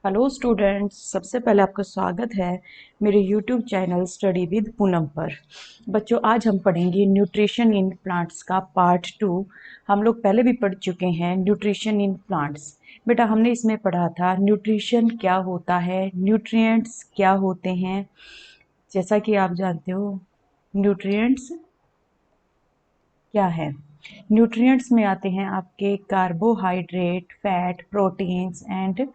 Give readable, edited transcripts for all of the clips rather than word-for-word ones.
Hello students, सबसे पहले आपका स्वागत है मेरे YouTube channel study with Poonam पर। बच्चों, आज हम पढ़ेंगे न्यूट्रिशन इन प्लांट्स का पार्ट 2। हम लोग पहले भी पढ़ चुके हैं न्यूट्रिशन इन प्लांट्स। बेटा, हमने इसमें पढ़ा था न्यूट्रिशन क्या होता है, न्यूट्रिएंट्स क्या होते हैं। जैसा कि आप जानते हो, न्यूट्रिएंट्स क्या है। न्यूट्रिएंट्स में आते हैं आपके carbohydrate, fat, proteins and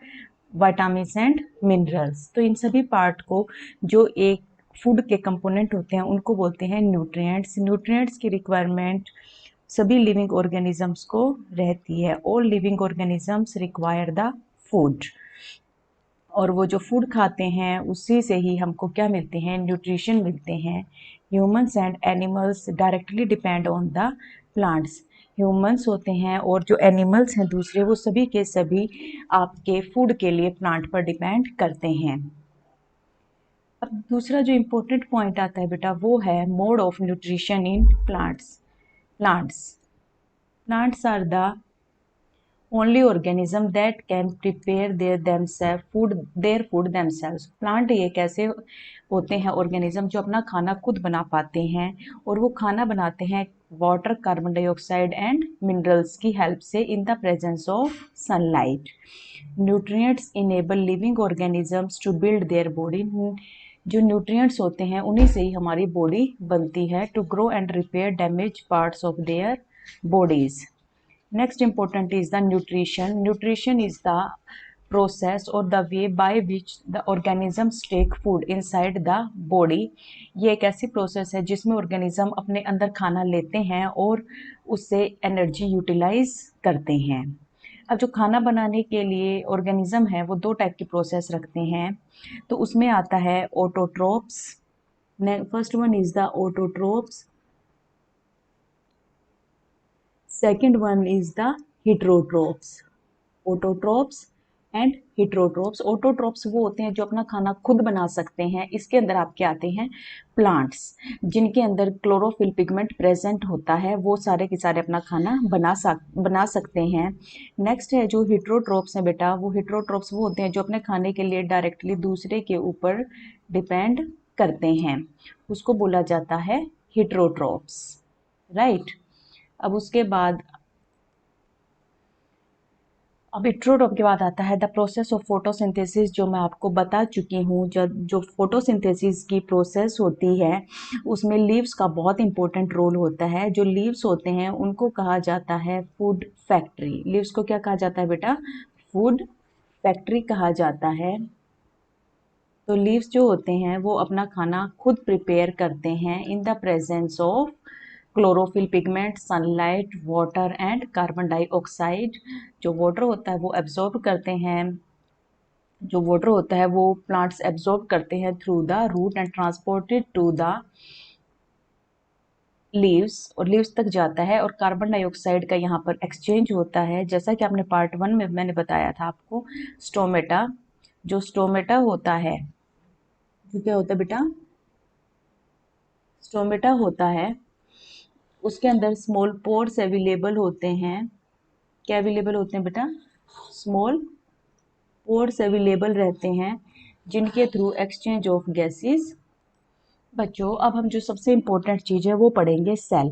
vitamins and minerals. तो इन सभी पार्ट को जो एक फूड के कंपोनेंट होते हैं उनको बोलते हैं न्यूट्रिएंट्स। न्यूट्रिएंट्स की रिक्वायरमेंट सभी लिविंग ऑर्गेनिजम्स को रहती है। All living organisms require the food. और वो जो फूड खाते हैं उसी से ही हमको क्या मिलते हैं, न्यूट्रिशन मिलते हैं। Humans and animals directly depend on the plants. Humans होते हैं और जो एनिमल्स हैं दूसरे, वो सभी के सभी आपके फूड के लिए प्लांट पर डिपेंड करते हैं। अब दूसरा जो इम्पोर्टेंट पॉइंट आता है बेटा, वो है mode of nutrition in plants. Plants plants are the only organism that can prepare their food themselves। Plant ये कैसे होते हैं ऑर्गेनिज्म जो अपना खाना खुद बना पाते हैं, और वो खाना बनाते हैं water, carbon dioxide and minerals की हेल्प से in the presence of sunlight. Nutrients enable living organisms to build their body. जो न्यूट्रिएंट्स होते हैं उन्हीं से ही हमारी बॉडी बनती है, to grow and repair damage parts of their bodies। Next important is the nutrition. Nutrition is the process or the way by which the organisms take food inside the body। ये एक ऐसी process है जिसमें organism अपने अंदर खाना लेते हैं और उससे एनर्जी यूटिलाइज करते हैं। अब जो खाना बनाने के लिए ऑर्गेनिज्म है वो दो टाइप की प्रोसेस रखते हैं। तो उसमें आता है autotrophs. First one is the autotrophs, second one is the heterotrophs। Autotrophs and heterotrophs। Autotrophs वो होते हैं जो अपना खाना खुद बना सकते हैं। इसके अंदर आपके आते हैं प्लांट्स जिनके अंदर क्लोरोफिल पिगमेंट प्रेजेंट होता है, वो सारे के सारे अपना खाना बना सकते हैं। नेक्स्ट है जो heterotrophs हैं बेटा, वो heterotrophs वो होते हैं जो अपने खाने के लिए डायरेक्टली दूसरे के ऊपर डिपेंड करते हैं, उसको बोला जाता है heterotrophs, राइट। अब उसके बाद अब हेटेरोट्रोप के बाद आता है द प्रोसेस ऑफ फोटोसिंथेसिस, जो मैं आपको बता चुकी हूँ। जब जो फोटोसिंथेसिस की प्रोसेस होती है उसमें लीव्स का बहुत इंपॉर्टेंट रोल होता है। जो लीव्स होते हैं उनको कहा जाता है फूड फैक्ट्री। लीव्स को क्या कहा जाता है बेटा? फूड फैक्ट्री कहा जाता है। तो लीव्स जो होते हैं वो अपना खाना खुद प्रिपेयर करते हैं इन the presence of chlorophyll pigment, sunlight, water and carbon dioxide. जो वाटर होता है वो एब्जॉर्ब करते हैं, जो वाटर होता है वो प्लांट्स एब्जॉर्ब करते हैं through the root and transported to the leaves, और लीव्स तक जाता है। और कार्बन डाइऑक्साइड का यहाँ पर एक्सचेंज होता है, जैसा कि आपने पार्ट 1 में मैंने बताया था आपको। स्टोमेटा, जो स्टोमेटा होता है, जो क्या होता है बेटा? स्टोमेटा होता है, उसके अंदर स्मॉल पोर्स अवेलेबल होते हैं। क्या अवेलेबल होते हैं बेटा? स्मॉल पोर्स अवेलेबल रहते हैं जिनके थ्रू एक्सचेंज ऑफ गैसेस। बच्चों, अब हम जो सबसे इम्पोर्टेंट चीज़ है वो पढ़ेंगे सेल।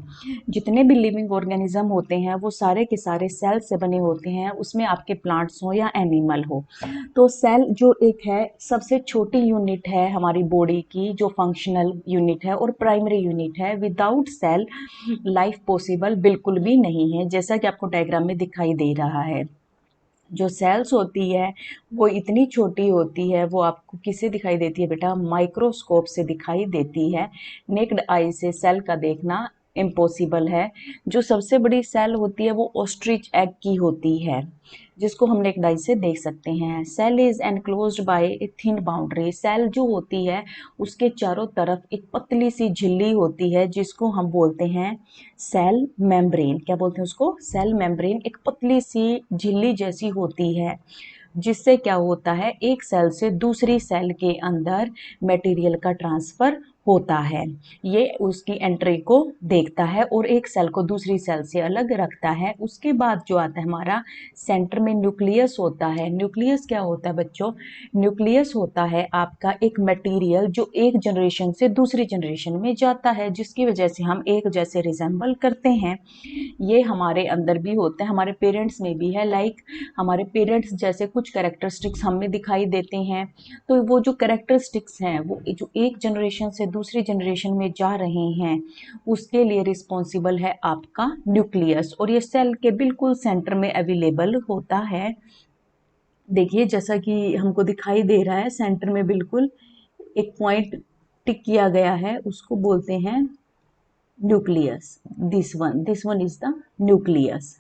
जितने भी लिविंग ऑर्गेनिज्म होते हैं वो सारे के सारे सेल से बने होते हैं, उसमें आपके प्लांट्स हो या एनिमल हो। तो सेल जो एक है सबसे छोटी यूनिट है हमारी बॉडी की, जो फंक्शनल यूनिट है और प्राइमरी यूनिट है। विदाउट सेल लाइफ पॉसिबल बिल्कुल भी नहीं है, जैसा कि आपको डायग्राम में दिखाई दे रहा है। जो सेल्स होती है वो इतनी छोटी होती है, वो आपको किससे दिखाई देती है बेटा? माइक्रोस्कोप से दिखाई देती है। नेक्ड आई से सेल का देखना इम्पॉसिबल है। जो सबसे बड़ी सेल होती है वो ऑस्ट्रिच एग की होती है, जिसको हम नेक्ड आई से देख सकते हैं। Cell is enclosed by a thin boundary. Cell जो होती है उसके चारों तरफ एक पतली सी झिल्ली होती है जिसको हम बोलते हैं सेल मेम्ब्रेन। क्या बोलते हैं उसको? Cell membrane. एक पतली सी झिल्ली जैसी होती है जिससे क्या होता है, एक सेल से दूसरी सेल के अंदर मटेरियल का ट्रांसफर होता है। ये उसकी एंट्री को देखता है और एक सेल को दूसरी सेल से अलग रखता है। उसके बाद जो आता है हमारा सेंटर में न्यूक्लियस होता है। न्यूक्लियस क्या होता है बच्चों? न्यूक्लियस होता है आपका एक मटेरियल जो एक जनरेशन से दूसरी जनरेशन में जाता है, जिसकी वजह से हम एक जैसे रिजेंबल करते हैं। ये हमारे अंदर भी होता है, हमारे पेरेंट्स में भी है। लाइक हमारे पेरेंट्स जैसे कुछ कैरेक्टरिस्टिक्स हमें दिखाई देते हैं। तो वो जो कैरेक्टरिस्टिक्स हैं वो जो एक जनरेशन से दूसरी जनरेशन में जा रहे हैं, उसके लिए रिस्पॉन्सिबल है आपका न्यूक्लियस। और ये सेल के बिल्कुल सेंटर में अवेलेबल होता है। देखिए जैसा कि हमको दिखाई दे रहा है, सेंटर में बिल्कुल एक पॉइंट टिक किया गया है, उसको बोलते हैं nucleus. This one is the nucleus.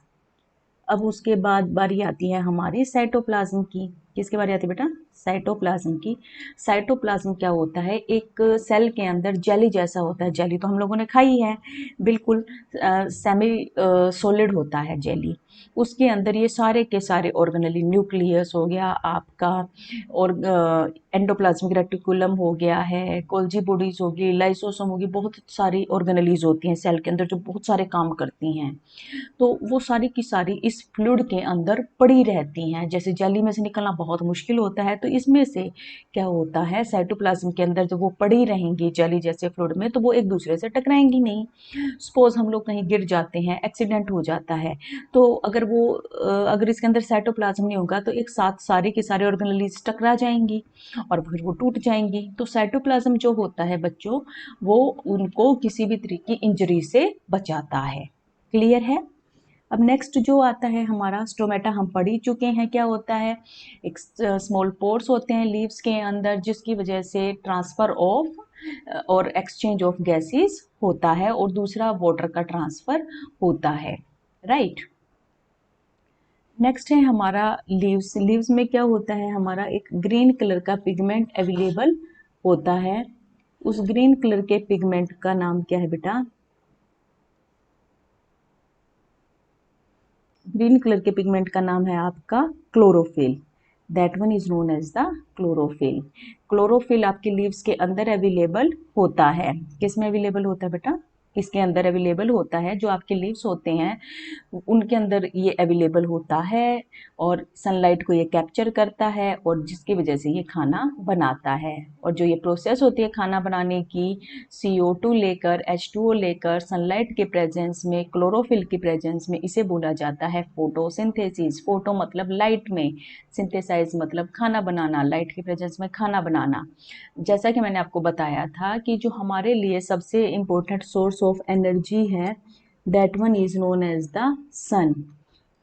अब उसके बाद बारी आती है हमारी साइटोप्लाज्म की। किसकी बारी आती है बेटा? साइटोप्लाज्म की। साइटोप्लाज्म क्या होता है? एक सेल के अंदर जेली जैसा होता है। जेली तो हम लोगों ने खाई है, बिल्कुल सेमी सॉलिड होता है जेली। उसके अंदर ये सारे के सारे ऑर्गेनेली, न्यूक्लियस हो गया आपका, और एंडोप्लाज्मिक रेटिकुलम हो गया है, गोल्जी बॉडीज होगी, लाइसोसोम होगी, बहुत सारी ऑर्गेनेलीज होती हैं सेल के अंदर जो बहुत सारे काम करती हैं। तो वो सारी की सारी इस फ्लूइड के अंदर पड़ी रहती हैं। जैसे जेली में से निकलना बहुत मुश्किल होता है, तो इसमें से क्या होता है, साइटोप्लाज्म के अंदर जब वो पड़ी रहेंगी जेली जैसे फ्लूइड में, तो वो एक दूसरे से टकराएंगी नहीं। सपोज हम लोग कहीं गिर जाते हैं, एक्सीडेंट हो जाता है, तो अगर इसके अंदर साइटोप्लाज्म नहीं होगा तो एक साथ सारे के सारे ऑर्गेनेलीज टकरा जाएंगी और फिर वो टूट जाएंगी। तो साइटोप्लाज्म जो होता है बच्चों, वो उनको किसी भी तरीके की इंजरी से बचाता है। क्लियर है? अब नेक्स्ट जो आता है हमारा स्टोमेटा, हम पढ़ ही चुके हैं क्या होता है। एक स्मॉल पोर्स होते हैं लीव्स के अंदर, जिसकी वजह से ट्रांसफर ऑफ और एक्सचेंज ऑफ गैसेस होता है, और दूसरा वाटर का ट्रांसफर होता है। राइट। नेक्स्ट है हमारा लीव्स। लीव्स में क्या होता है हमारा, एक ग्रीन कलर का पिगमेंट अवेलेबल होता है। उस ग्रीन कलर के पिगमेंट का नाम क्या है बेटा? ग्रीन कलर के पिगमेंट का नाम है आपका chlorophyll. That one is known as the chlorophyll. Chlorophyll आपके लीव्स के अंदर अवेलेबल होता है। किस में अवेलेबल होता है बेटा? इसके अंदर अवेलेबल होता है। जो आपके लीव्स होते हैं उनके अंदर ये अवेलेबल होता है, और सनलाइट को ये कैप्चर करता है, और जिसकी वजह से ये खाना बनाता है। और जो ये प्रोसेस होती है खाना बनाने की, CO2 लेकर, H2O लेकर, सनलाइट के प्रेजेंस में, क्लोरोफिल की प्रेजेंस में, इसे बोला जाता है फोटोसिंथेसिस। फोटो मतलब लाइट में, सिंथेसाइज मतलब खाना बनाना, लाइट के प्रेजेंस में खाना बनाना। जैसा कि मैंने आपको बताया था कि जो हमारे लिए सबसे इम्पोर्टेंट सोर्स ऑफ एनर्जी है, that one is known as the sun.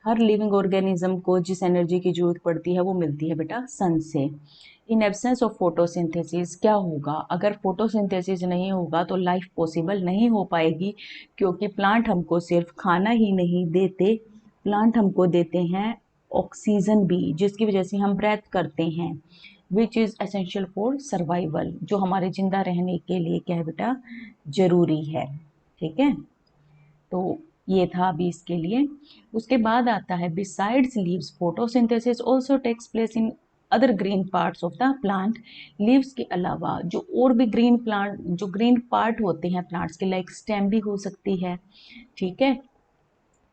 हर लिविंग ऑर्गेनिज्म को जिस एनर्जी की जरूरत पड़ती है वो मिलती है बेटा सन से। इन एब्सेंस ऑफ फोटोसिंथेसिस क्या होगा? अगर फोटोसिंथेसिस नहीं होगा तो लाइफ पॉसिबल नहीं हो पाएगी, क्योंकि प्लांट हमको सिर्फ खाना ही नहीं देते, प्लांट हमको देते हैं ऑक्सीजन भी, जिसकी वजह से हम ब्रेथ करते हैं, which is essential for survival, जो हमारे जिंदा रहने के लिए क्या है बेटा, जरूरी है। ठीक है, तो ये था अभी इसके लिए। उसके बाद आता है besides leaves photosynthesis also takes place in other green parts of the plant. Leaves के अलावा जो और भी ग्रीन प्लांट, जो ग्रीन पार्ट होते हैं प्लांट्स के, लाइक स्टेम भी हो सकती है, ठीक है,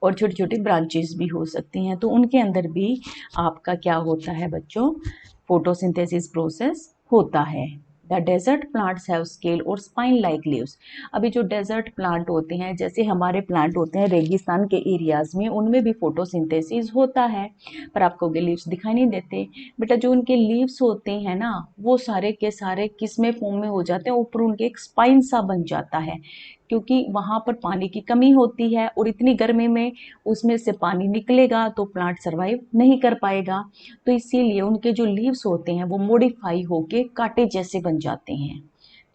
और छोटी छोटी ब्रांचेस भी हो सकती हैं, तो उनके अंदर भी आपका क्या होता है बच्चों, फोटोसिंथेसिस प्रोसेस होता है। The desert plants have scale और स्पाइन लाइक लीव्स। अभी जो डेजर्ट प्लांट होते हैं, जैसे हमारे प्लांट होते हैं रेगिस्तान के एरियाज में, उनमें भी फोटोसिंथेसिस होता है, पर आपको उनके लीव्स दिखाई नहीं देते। बेटा जो उनके लीव्स होते हैं ना, वो सारे के सारे किस में फॉर्म में हो जाते हैं, ऊपर उनके एक स्पाइन सा बन जाता है, क्योंकि वहाँ पर पानी की कमी होती है, और इतनी गर्मी में उसमें से पानी निकलेगा तो प्लांट सरवाइव नहीं कर पाएगा। तो इसीलिए उनके जो लीव्स होते हैं वो मॉडिफाई होके कांटे जैसे बन जाते हैं।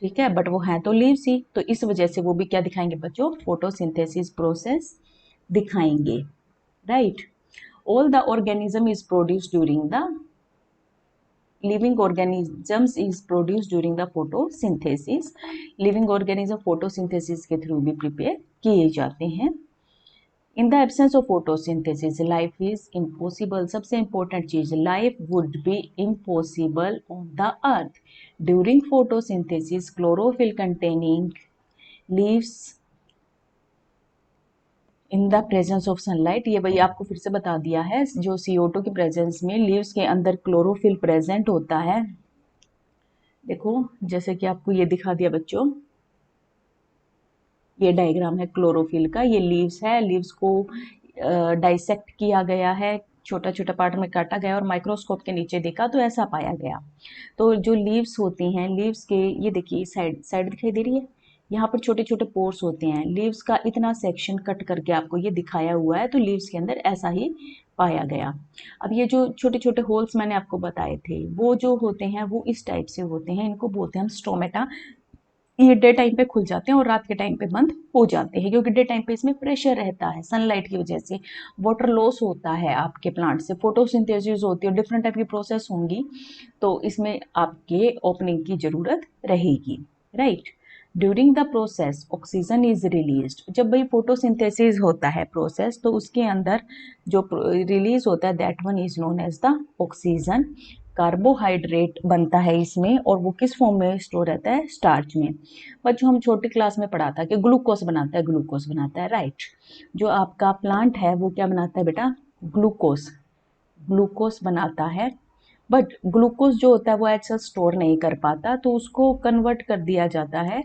ठीक है, बट वो हैं तो लीव्स ही, तो इस वजह से वो भी क्या दिखाएंगे बच्चों, फोटोसिंथेसिस प्रोसेस दिखाएंगे। Right. All the organism is produce during the living organisms is produce during the photosynthesis. Living organism photosynthesis के थ्रू भी प्रिपेयर किए जाते हैं। In the absence of photosynthesis life is impossible. सबसे इंपॉर्टेंट चीज, life would be impossible on the earth. During photosynthesis chlorophyll containing leaves in the presence of sunlight, ये भाई आपको फिर से बता दिया है, जो CO2 के प्रेजेंस में लीव्स के अंदर क्लोरोफिल प्रेजेंट होता है। देखो जैसे कि आपको ये दिखा दिया बच्चों, ये डायग्राम है क्लोरोफिल का, ये लीव्स है, लीव्स को डाइसेक्ट किया गया है, छोटा छोटा पार्ट में काटा गया और माइक्रोस्कोप के नीचे देखा तो ऐसा पाया गया। तो जो लीव्स होती हैं, लीव्स के ये देखिए साइड साइड दिखाई दे रही है, यहाँ पर छोटे छोटे पोर्स होते हैं, लीव्स का इतना सेक्शन कट करके आपको ये दिखाया हुआ है, तो लीव्स के अंदर ऐसा ही पाया गया। अब ये जो छोटे छोटे होल्स मैंने आपको बताए थे, वो जो होते हैं वो इस टाइप से होते हैं, इनको बोलते हैं हम स्टोमेटा। ये डे टाइम पे खुल जाते हैं और रात के टाइम पे बंद हो जाते हैं, क्योंकि डे टाइम पे इसमें प्रेशर रहता है सनलाइट की वजह से, वाटर लॉस होता है आपके प्लांट से, फोटोसिंथेसिस होती है, डिफरेंट टाइप की प्रोसेस होंगी, तो इसमें आपके ओपनिंग की जरूरत रहेगी, right. During the process oxygen is released. जब भाई फोटोसिंथेसिस होता है प्रोसेस, तो उसके अंदर जो रिलीज होता है that one is known as the oxygen. Carbohydrate बनता है इसमें, और वो किस फॉर्म में स्टोर रहता है, स्टार्च में। बच्चों हम छोटी क्लास में पढ़ा था कि ग्लूकोज बनाता है, ग्लूकोज बनाता है, राइट। जो आपका प्लांट है वो क्या बनाता है बेटा, ग्लूकोज, ग्लूकोज बनाता है। बट ग्लूकोज जो होता है वो ऐसा स्टोर नहीं कर पाता, तो उसको कन्वर्ट कर दिया जाता है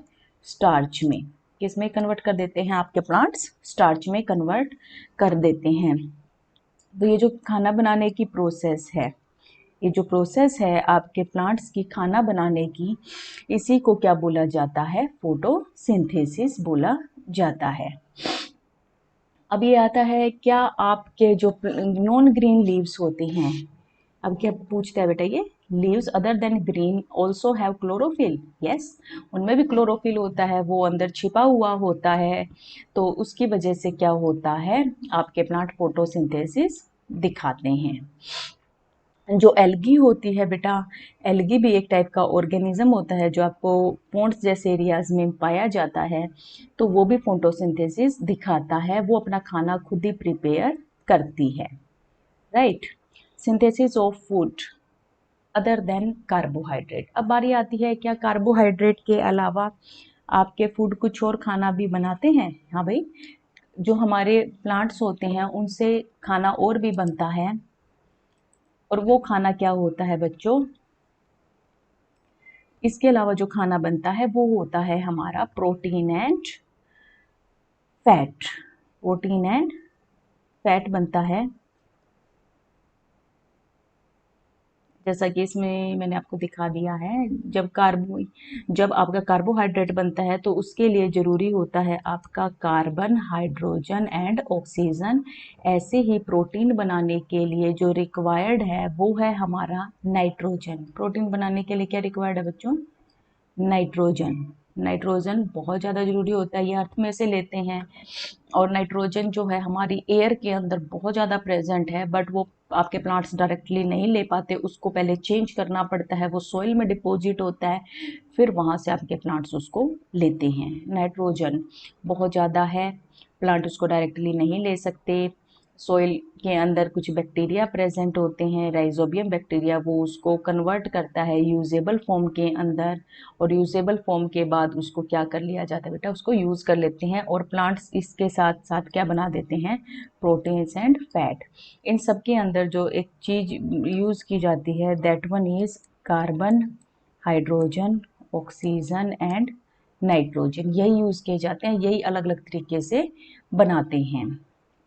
स्टार्च में। किस में कन्वर्ट कर देते हैं आपके प्लांट्स, स्टार्च में कन्वर्ट कर देते हैं। तो ये जो खाना बनाने की प्रोसेस है, ये जो प्रोसेस है आपके प्लांट्स की खाना बनाने की, इसी को क्या बोला जाता है, फोटोसिंथेसिस बोला जाता है। अब ये आता है, क्या आपके जो नॉन ग्रीन लीव्स होते हैं, अब क्या पूछता है बेटा, ये leaves other than green also have chlorophyll, yes, उनमें भी क्लोरोफिल होता है, वो अंदर छिपा हुआ होता है, तो उसकी वजह से क्या होता है, आपके प्लांट फोटोसिंथेसिस दिखाते हैं। जो एल्गी होती है बेटा, एल्गी भी एक टाइप का ऑर्गेनिज्म होता है जो आपको पोन्ड्स जैसे एरियाज में पाया जाता है, तो वो भी फोटोसिंथेसिस दिखाता है, वो अपना खाना खुद ही प्रिपेयर करती है, right. Synthesis of food other than carbohydrate. अब बारी आती है, क्या कार्बोहाइड्रेट के अलावा आपके फूड कुछ और खाना भी बनाते हैं, हाँ भाई, जो हमारे प्लांट्स होते हैं उनसे खाना और भी बनता है, और वो खाना क्या होता है बच्चों, इसके अलावा जो खाना बनता है वो होता है हमारा protein and fat, protein and fat बनता है। जैसा कि इसमें मैंने आपको दिखा दिया है, जब आपका कार्बोहाइड्रेट बनता है तो उसके लिए जरूरी होता है आपका कार्बन, हाइड्रोजन एंड ऑक्सीजन। ऐसे ही प्रोटीन बनाने के लिए जो रिक्वायर्ड है वो है हमारा नाइट्रोजन। प्रोटीन बनाने के लिए क्या रिक्वायर्ड है बच्चों, नाइट्रोजन। नाइट्रोजन बहुत ज़्यादा ज़रूरी होता है, ये अर्थ में से लेते हैं, और नाइट्रोजन जो है हमारी एयर के अंदर बहुत ज़्यादा प्रेजेंट है, बट वो आपके प्लांट्स डायरेक्टली नहीं ले पाते, उसको पहले चेंज करना पड़ता है, वो सॉइल में डिपॉजिट होता है, फिर वहाँ से आपके प्लांट्स उसको लेते हैं। नाइट्रोजन बहुत ज़्यादा है, प्लांट उसको डायरेक्टली नहीं ले सकते, सोइल के अंदर कुछ बैक्टीरिया प्रेजेंट होते हैं, राइजोबियम बैक्टीरिया, वो उसको कन्वर्ट करता है यूजेबल फॉर्म के अंदर, और यूजेबल फॉर्म के बाद उसको क्या कर लिया जाता है बेटा, उसको यूज़ कर लेते हैं, और प्लांट्स इसके साथ साथ क्या बना देते हैं, प्रोटीन्स एंड फैट। इन सब के अंदर जो एक चीज़ यूज़ की जाती है that one is carbon, hydrogen, oxygen and nitrogen, यही यूज़ किए जाते हैं, यही अलग अलग तरीके से बनाते हैं।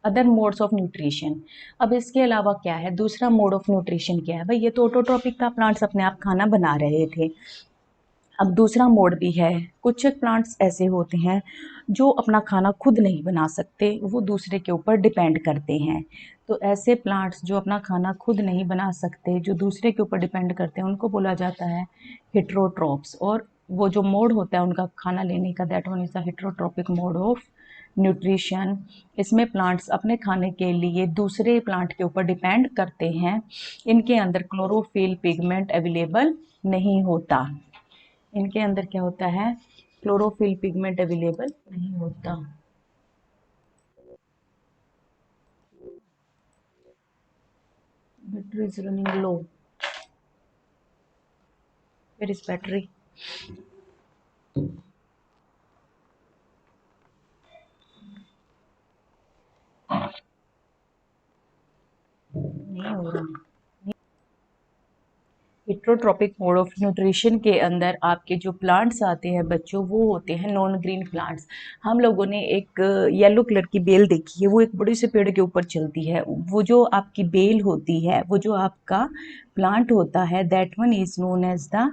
अदर मोड्स ऑफ न्यूट्रिशन, अब इसके अलावा क्या है, दूसरा मोड ऑफ न्यूट्रिशन क्या है भाई, ये तो ऑटोट्रॉपिक था, प्लांट्स अपने आप खाना बना रहे थे। अब दूसरा मोड भी है, कुछ प्लांट्स ऐसे होते हैं जो अपना खाना खुद नहीं बना सकते, वो दूसरे के ऊपर डिपेंड करते हैं। तो ऐसे प्लांट्स जो अपना खाना खुद नहीं बना सकते, जो दूसरे के ऊपर डिपेंड करते हैं, उनको बोला जाता है हेट्रोट्रॉप्स। और वो जो मोड होता है उनका खाना लेने का, that one is the heterotrophic mode of nutrition. इसमें प्लांट्स अपने खाने के लिए दूसरे प्लांट के ऊपर डिपेंड करते हैं, इनके अंदर क्लोरोफिल पिगमेंट अवेलेबल नहीं होता, इनके अंदर क्या होता है, क्लोरोफिल पिगमेंट अवेलेबल नहीं होता। Battery is running low. Where is battery? नहीं हो रहा। हेट्रोट्रॉपिक मोड ऑफ न्यूट्रिशन के अंदर आपके जो प्लांट्स आते हैं बच्चों, वो होते हैं नॉन ग्रीन प्लांट्स। हम लोगों ने एक येलो कलर की बेल देखी है, वो एक बड़े से पेड़ के ऊपर चलती है। वो जो आपकी बेल होती है, वो जो आपका प्लांट होता है, that one is known as the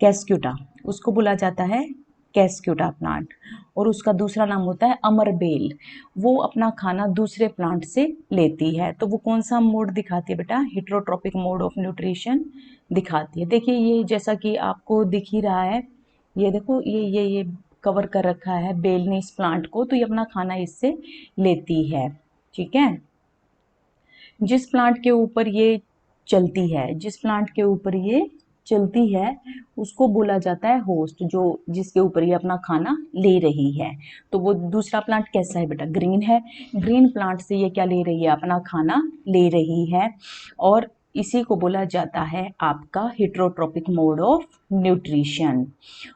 cuscuta. उसको बोला जाता है कैस्क्यूटा प्लांट। और उसका दूसरा नाम होता है अमर बेल। वो अपना खाना दूसरे प्लांट से लेती है। तो वो कौन सा मोड दिखाती है बेटा? हेट्रोट्रॉपिक मोड ऑफ न्यूट्रिशन दिखाती है। देखिए ये जैसा कि आपको दिख ही रहा है, ये देखो ये कवर कर रखा है बेल ने इस प्लांट को, तो ये अपना खाना इससे लेती है। ठीक है। जिस प्लांट के ऊपर ये चलती है, जिस प्लांट के ऊपर ये चलती है, उसको बोला जाता है होस्ट, जो जिसके ऊपर ये अपना खाना ले रही है। तो वो दूसरा प्लांट कैसा है बेटा? ग्रीन है। ग्रीन प्लांट से ये क्या ले रही है? अपना खाना ले रही है। और इसी को बोला जाता है आपका हेट्रोट्रॉपिक मोड ऑफ न्यूट्रिशन।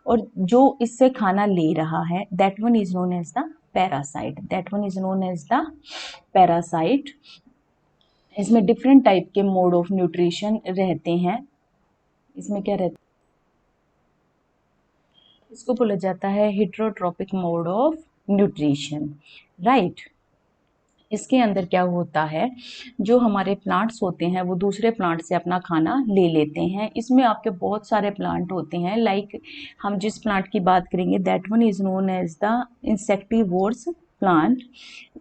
और जो इससे खाना ले रहा है, that one is known as the parasite. That one is known as the parasite. इसमें डिफरेंट टाइप के मोड ऑफ न्यूट्रिशन रहते हैं। इसमें क्या रहता है? इसको बोला जाता है heterotrophic mode of nutrition, right. इसके अंदर क्या होता है, जो हमारे प्लांट्स होते हैं वो दूसरे प्लांट से अपना खाना ले लेते हैं। इसमें आपके बहुत सारे प्लांट होते हैं। लाइक हम जिस प्लांट की बात करेंगे, that one is known as the insectivores plant.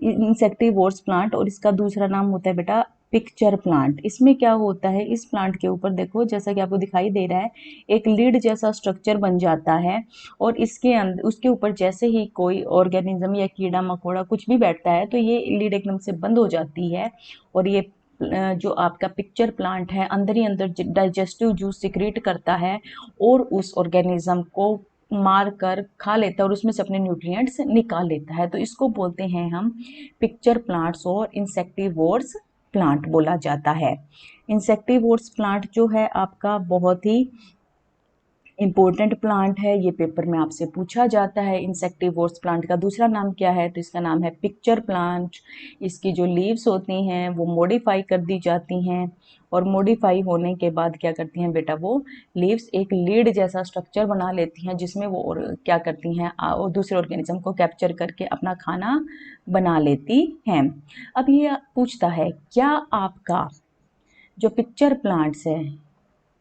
Insectivores plant. और इसका दूसरा नाम होता है बेटा पिक्चर प्लांट। इसमें क्या होता है, इस प्लांट के ऊपर देखो, जैसा कि आपको दिखाई दे रहा है, एक लीड जैसा स्ट्रक्चर बन जाता है। और इसके अंदर, उसके ऊपर जैसे ही कोई ऑर्गेनिज्म या कीड़ा मकोड़ा कुछ भी बैठता है, तो ये लीड एकदम से बंद हो जाती है। और ये जो आपका पिक्चर प्लांट है, अंदर ही अंदर डाइजेस्टिव जूस सिक्रेट करता है और उस ऑर्गेनिज्म को मार कर खा लेता है और उसमें से अपने न्यूट्रिएंट्स निकाल लेता है। तो इसको बोलते हैं हम पिक्चर प्लांट्स और इंसेक्टिवोर्स प्लांट बोला जाता है। इंसेक्टिवोर्स प्लांट जो है आपका बहुत ही इम्पोर्टेंट प्लांट है। ये पेपर में आपसे पूछा जाता है। इंसेक्टिवोर्स प्लांट का दूसरा नाम क्या है? तो इसका नाम है पिक्चर प्लांट। इसकी जो लीव्स होती हैं वो मॉडिफाई कर दी जाती हैं। और मॉडिफाई होने के बाद क्या करती हैं बेटा? वो लीव्स एक लीड जैसा स्ट्रक्चर बना लेती हैं, जिसमें वो और क्या करती हैं, और दूसरे ऑर्गेनिज्म को कैप्चर करके अपना खाना बना लेती हैं। अब ये पूछता है, क्या आपका जो पिक्चर प्लांट्स है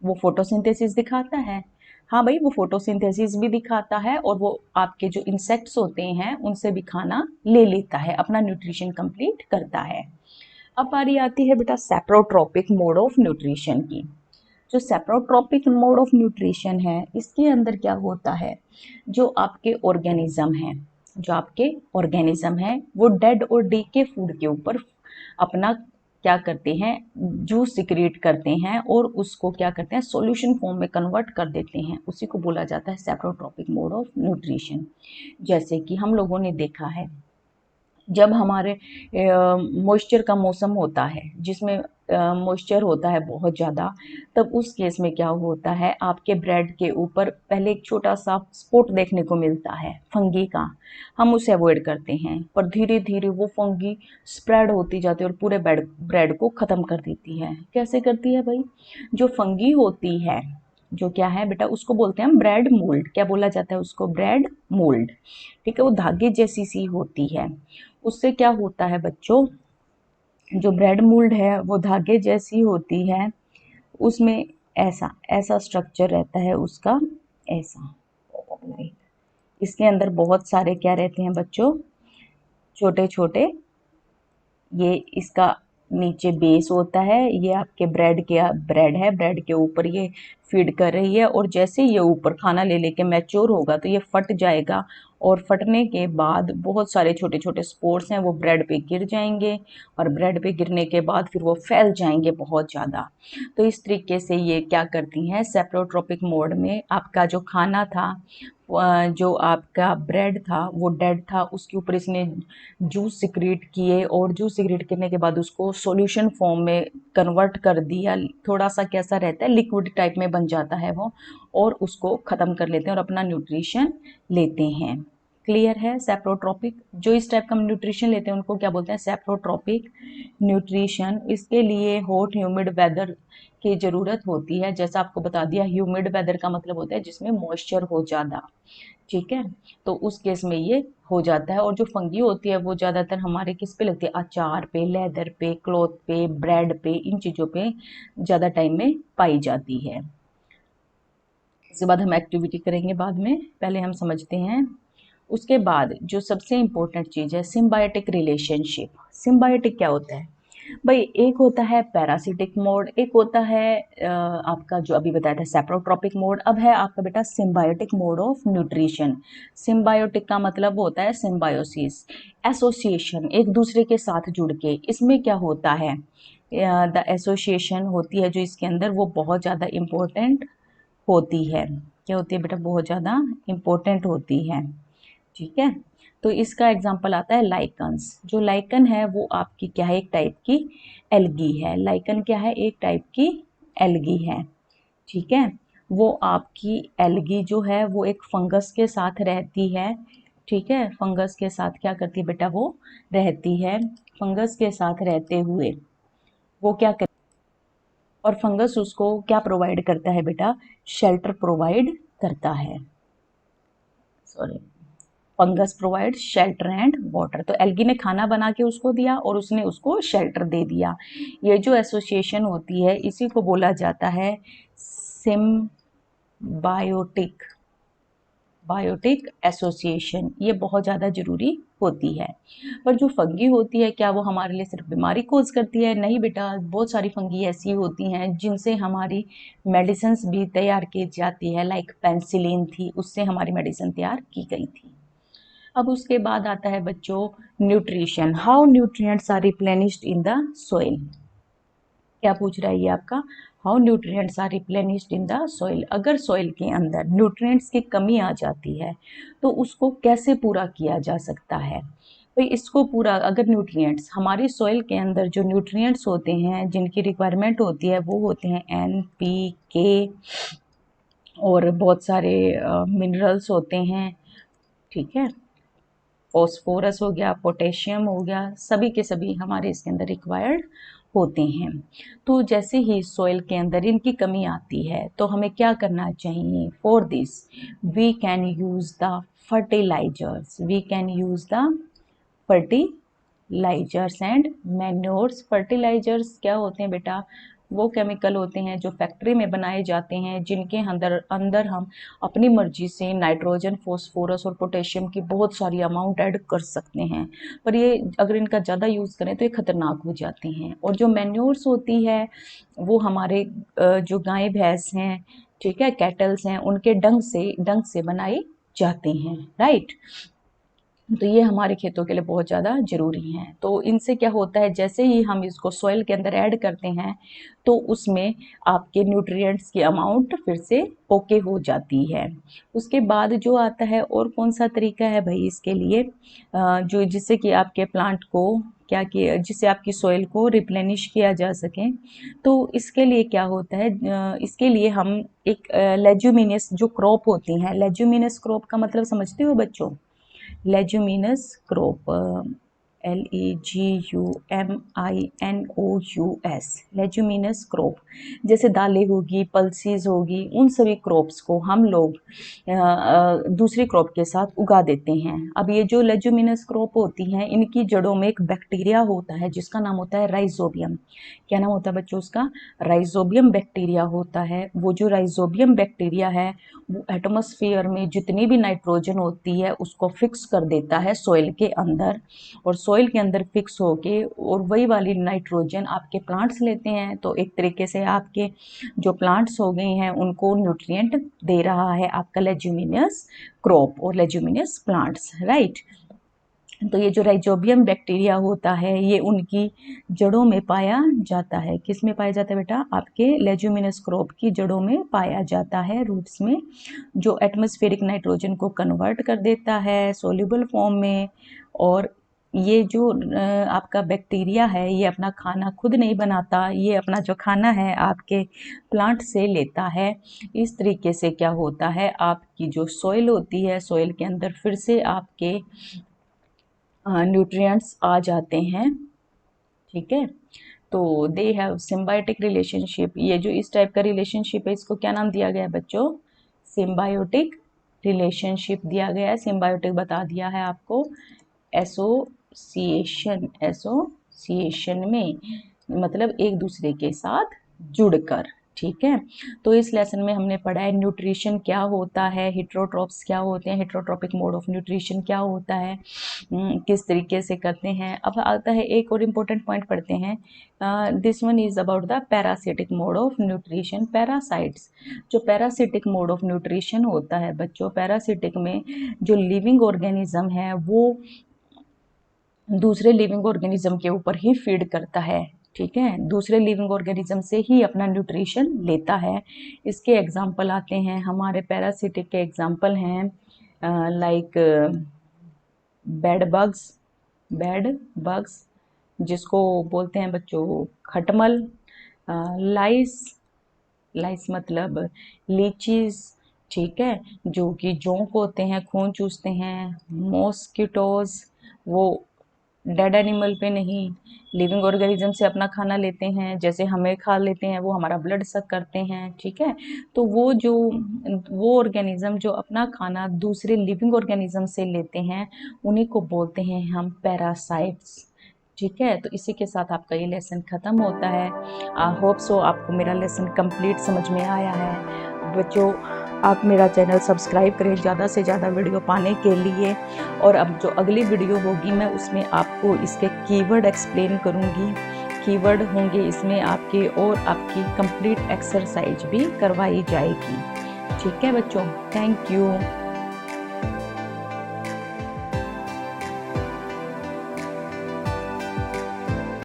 वो फोटोसिंथेसिस दिखाता है? हाँ भाई, वो फोटोसिंथेसिस भी दिखाता है और वो आपके जो इंसेक्ट्स होते हैं उनसे भी खाना ले लेता है, अपना न्यूट्रिशन कंप्लीट करता है। अब बारी आती है बेटा सेप्रोट्रॉपिक मोड ऑफ न्यूट्रिशन की। जो सेप्रोट्रॉपिक मोड ऑफ न्यूट्रिशन है, इसके अंदर क्या होता है, जो आपके ऑर्गेनिज्म हैं, जो आपके ऑर्गेनिज्म हैं वो डेड और डीके फूड के ऊपर अपना क्या करते हैं, जूस सिक्रिएट करते हैं और उसको क्या करते हैं, सॉल्यूशन फॉर्म में कन्वर्ट कर देते हैं। उसी को बोला जाता है सेप्रोट्रॉपिक मोड ऑफ न्यूट्रिशन। जैसे कि हम लोगों ने देखा है, जब हमारे मॉइस्चर का मौसम होता है, जिसमें मॉइस्चर होता है बहुत ज़्यादा, तब उस केस में क्या होता है, आपके ब्रेड के ऊपर पहले एक छोटा सा स्पॉट देखने को मिलता है फंगी का। हम उसे अवॉइड करते हैं, पर धीरे धीरे वो फंगी स्प्रेड होती जाती है और पूरे ब्रेड को ख़त्म कर देती है। कैसे करती है भाई? जो फंगी होती है, जो क्या है बेटा, उसको बोलते हैं हम ब्रेड मोल्ड। क्या बोला जाता है उसको? Bread mould. ठीक है। वो धागे जैसी सी होती है। उससे क्या होता है बच्चों, जो ब्रेड मोल्ड है वो धागे जैसी होती है, उसमें ऐसा ऐसा स्ट्रक्चर रहता है उसका, ऐसा। इसके अंदर बहुत सारे क्या रहते हैं बच्चों, छोटे छोटे, ये इसका नीचे बेस होता है, ये आपके ब्रेड है, ब्रेड के ऊपर ये फीड कर रही है। और जैसे ये ऊपर खाना ले लेके मैच्योर होगा तो ये फट जाएगा, और फटने के बाद बहुत सारे छोटे छोटे स्पोर्स हैं वो ब्रेड पे गिर जाएंगे, और ब्रेड पे गिरने के बाद फिर वो फैल जाएंगे बहुत ज़्यादा। तो इस तरीके से ये क्या करती हैं, सेप्रोट्रॉपिक मोड में आपका जो खाना था जो आपका ब्रेड था वो डेड था, उसके ऊपर इसने जूस सिक्रीट किए और जूस सिक्रीट करने के बाद उसको सॉल्यूशन फॉर्म में कन्वर्ट कर दिया। थोड़ा सा कैसा रहता है, लिक्विड टाइप में बन जाता है वो, और उसको ख़त्म कर लेते हैं और अपना न्यूट्रिशन लेते हैं। क्लियर है? सेप्रोट्रॉपिक, जो इस टाइप का न्यूट्रिशन लेते हैं उनको क्या बोलते हैं? Saprotrophic nutrition. इसके लिए हॉट ह्यूमिड वेदर की ज़रूरत होती है। जैसा आपको बता दिया, ह्यूमिड वेदर का मतलब होता है जिसमें मॉइस्चर हो ज़्यादा, ठीक है, तो उस केस में ये हो जाता है। और जो फंगी होती है वो ज़्यादातर हमारे किस पे लगती है? अचार पे, लेदर पे, क्लॉथ पे, ब्रेड पे, इन चीज़ों पे ज़्यादा टाइम में पाई जाती है। इसके बाद हम एक्टिविटी करेंगे बाद में, पहले हम समझते हैं। उसके बाद जो सबसे इम्पोर्टेंट चीज़ है, सिम्बायोटिक रिलेशनशिप। सिम्बायोटिक क्या होता है भाई? एक होता है पैरासिटिक मोड, एक होता है आपका जो अभी बताया था सेप्रोट्रॉपिक मोड, अब है आपका बेटा symbiotic mode of nutrition. Symbiotic का मतलब होता है सिम्बायोसिस, एसोसिएशन, एक दूसरे के साथ जुड़ के। इसमें क्या होता है, द एसोसिएशन होती है जो इसके अंदर, वो बहुत ज़्यादा इम्पोर्टेंट होती है। क्या होती है बेटा? बहुत ज़्यादा इम्पोर्टेंट होती है, ठीक है। तो इसका एग्जाम्पल आता है लाइकन्स। जो लाइकन है वो आपकी क्या है? एक टाइप की एल्गी है। लाइकन क्या है? एक टाइप की एल्गी है, ठीक है। वो आपकी एल्गी जो है वो एक फंगस के साथ रहती है, ठीक है। फंगस के साथ क्या करती है बेटा? वो रहती है। फंगस के साथ रहते हुए वो क्या कर, और फंगस उसको क्या प्रोवाइड करता है बेटा? शेल्टर प्रोवाइड करता है। Sorry, fungus provide shelter and water. तो एल्गी ने खाना बना के उसको दिया और उसने उसको शेल्टर दे दिया। ये जो एसोसिएशन होती है इसी को बोला जाता है सिम्बायोटिक, बायोटिक एसोसिएशन। ये बहुत ज़्यादा ज़रूरी होती है। पर जो फंगी होती है क्या वो हमारे लिए सिर्फ बीमारी कोज करती है? नहीं बेटा, बहुत सारी फंगी ऐसी होती हैं जिनसे हमारी मेडिसिन भी तैयार की जाती है। लाइक पेंसिलिन थी, उससे हमारी मेडिसिन तैयार की गई थी। अब उसके बाद आता है बच्चों nutrition. How nutrients are replenished in the soil. क्या पूछ रहा है ये आपका? How nutrients are replenished in the soil. अगर सोइल के अंदर न्यूट्रिएंट्स की कमी आ जाती है तो उसको कैसे पूरा किया जा सकता है? भाई इसको पूरा, अगर न्यूट्रिएंट्स हमारी सोइल के अंदर, जो न्यूट्रिएंट्स होते हैं जिनकी रिक्वायरमेंट होती है वो होते हैं NPK, और बहुत सारे मिनरल्स होते हैं, ठीक है। फॉस्फोरस हो गया, पोटेशियम हो गया, सभी के सभी हमारे इसके अंदर रिक्वायर्ड होते हैं। तो जैसे ही सॉइल के अंदर इनकी कमी आती है तो हमें क्या करना चाहिए? For this we can use the fertilisers, we can use the fertilisers and manures. Fertilisers क्या होते हैं बेटा? वो केमिकल होते हैं जो फैक्ट्री में बनाए जाते हैं, जिनके अंदर अंदर हम अपनी मर्जी से नाइट्रोजन, फॉस्फोरस और पोटेशियम की बहुत सारी अमाउंट ऐड कर सकते हैं। पर ये अगर इनका ज़्यादा यूज़ करें तो ये खतरनाक हो जाते हैं। और जो मैन्योर्स होती है वो हमारे जो गाय भैंस हैं, ठीक है, कैटल्स हैं, उनके डंग से बनाए जाते हैं, राइट। तो ये हमारे खेतों के लिए बहुत ज़्यादा ज़रूरी हैं। तो इनसे क्या होता है, जैसे ही हम इसको सॉइल के अंदर ऐड करते हैं तो उसमें आपके न्यूट्रिएंट्स की अमाउंट फिर से ओके हो जाती है। उसके बाद जो आता है, और कौन सा तरीका है भाई इसके लिए, जो जिससे कि आपके प्लांट को क्या किया, जिससे आपकी सॉइल को रिप्लेनिश किया जा सके। तो इसके लिए क्या होता है, इसके लिए हम एक लेज्यूमिनस जो क्रॉप होती हैं, लेज्यूमिनस क्रॉप का मतलब समझते हो बच्चों? लेज्यूमिनस क्रॉप, LEGUMINOUS, लेज्यूमिनस क्रॉप, जैसे दालें होगी, पल्सीज होगी, उन सभी क्रॉप्स को हम लोग दूसरी क्रॉप के साथ उगा देते हैं। अब ये जो लेज्यूमिनस क्रॉप होती हैं इनकी जड़ों में एक बैक्टीरिया होता है जिसका नाम होता है राइजोबियम। क्या नाम होता है बच्चों उसका? राइजोबियम बैक्टीरिया होता है। वो जो राइजोबियम बैक्टीरिया है वो एटमॉस्फेयर में जितनी भी नाइट्रोजन होती है उसको फिक्स कर देता है सॉइल के अंदर, और सॉइल के अंदर फिक्स होके और वही वाली नाइट्रोजन आपके प्लांट्स लेते हैं। तो एक तरीके से आपके जो प्लांट्स हो गए हैं उनको न्यूट्रिएंट दे रहा है आपका लेज्यूमिनस क्रॉप और लेज्यूमिनस प्लांट्स, राइट। तो ये जो राइजोबियम बैक्टीरिया होता है ये उनकी जड़ों में पाया जाता है। किस में पाया जाता है बेटा? आपके लेज्यूमिनस क्रॉप की जड़ों में पाया जाता है, रूट्स में, जो एटमॉस्फेरिक नाइट्रोजन को कन्वर्ट कर देता है सोल्यूबल फॉर्म में। और ये जो आपका बैक्टीरिया है ये अपना खाना खुद नहीं बनाता, ये अपना जो खाना है आपके प्लांट से लेता है। इस तरीके से क्या होता है, आपकी जो सॉइल होती है, सॉइल के अंदर फिर से आपके न्यूट्रिएंट्स आ जाते हैं। ठीक है, तो दे हैव सिम्बायोटिक रिलेशनशिप। ये जो इस टाइप का रिलेशनशिप है इसको क्या नाम दिया गया है बच्चों? सिम्बायोटिक रिलेशनशिप दिया गया है। सिम्बायोटिक बता दिया है आपको, एसोसिएशन, एसोसिएशन में मतलब एक दूसरे के साथ जुड़कर। ठीक है, तो इस लेसन में हमने पढ़ा है न्यूट्रिशन क्या होता है, हेटेरोट्रॉप्स क्या होते हैं, हेटेरोट्रॉपिक मोड ऑफ न्यूट्रिशन क्या होता है, किस तरीके से करते हैं। अब आता है एक और इम्पोर्टेंट पॉइंट पढ़ते हैं, this one is about the parasitic mode of nutrition, parasites. जो पैरासिटिक मोड ऑफ न्यूट्रिशन होता है बच्चों, पैरासिटिक में जो लिविंग ऑर्गेनिज्म है वो दूसरे लिविंग ऑर्गेनिज्म के ऊपर ही फीड करता है। ठीक है, दूसरे लिविंग ऑर्गेनिज्म से ही अपना न्यूट्रिशन लेता है। इसके एग्जाम्पल आते हैं हमारे पैरासिटिक के एग्जाम्पल हैं लाइक बेड बग्स जिसको बोलते हैं बच्चों खटमल, लाइस, लाइस मतलब लीचीज। ठीक है, जो कि जोंक होते हैं, खून चूसते हैं। मॉस्किटोज, वो डेड एनिमल पे नहीं, लिविंग ऑर्गेनिज्म से अपना खाना लेते हैं, जैसे हमें खा लेते हैं, वो हमारा ब्लड सक करते हैं। ठीक है, तो वो ऑर्गेनिज्म जो अपना खाना दूसरे लिविंग ऑर्गेनिज्म से लेते हैं उन्हीं को बोलते हैं हम पैरासाइट्स। ठीक है, तो इसी के साथ आपका ये लेसन ख़त्म होता है। आई होप सो आपको मेरा लेसन कंप्लीट समझ में आया है। बच्चों आप मेरा चैनल सब्सक्राइब करें ज़्यादा से ज़्यादा वीडियो पाने के लिए। और अब जो अगली वीडियो होगी मैं उसमें आपको इसके कीवर्ड एक्सप्लेन करूँगी, कीवर्ड होंगे इसमें आपके, और आपकी कंप्लीट एक्सरसाइज भी करवाई जाएगी। ठीक है बच्चों, थैंक यू।